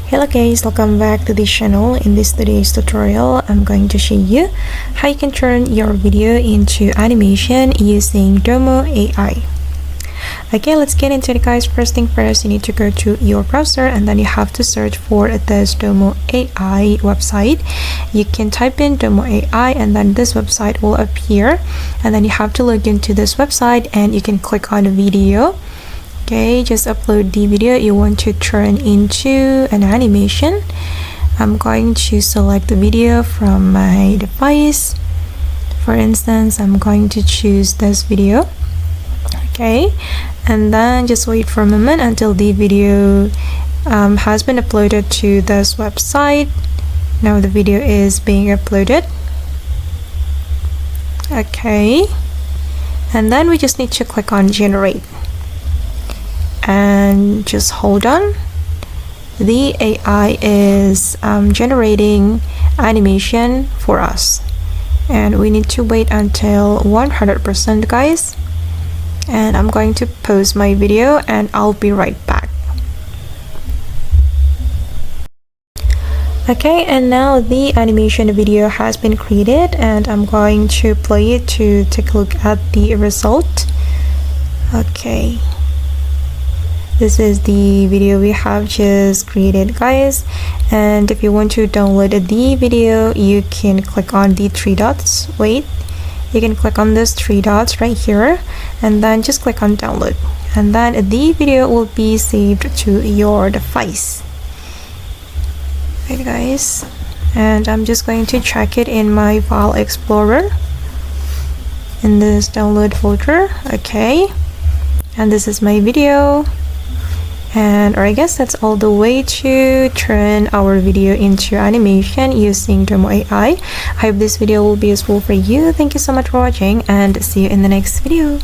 Hello guys, welcome back to this channel. In this today's tutorial, I'm going to show you how you can turn your video into animation using Domo AI. Okay, let's get into it guys. First thing first, you need to go to your browser and then you have to search for this Domo AI website. You can type in Domo AI and then this website will appear, and then you have to log into this website and you can click on video. Okay, just upload the video you want to turn into an animation. I'm going to select the video from my device. For instance, I'm going to choose this video. Okay, and then just wait for a moment until the video has been uploaded to this website. Now the video is being uploaded. Okay, and then we just need to click on generate. And just hold on, the AI is generating animation for us, and we need to wait until 100% guys. And I'm going to pause my video and I'll be right back. Okay, and now the animation video has been created and I'm going to play it to take a look at the result. Okay, this is the video we have just created guys, and if you want to download the video you can click on the three dots. You can click on those three dots right here and then just click on download, and then the video will be saved to your device. Right guys, and I'm just going to check it in my file explorer in this download folder. Okay, and this is my video. And or I guess that's all the way to turn our video into animation using Domo AI. I hope this video will be useful for you. Thank you so much for watching and see you in the next video.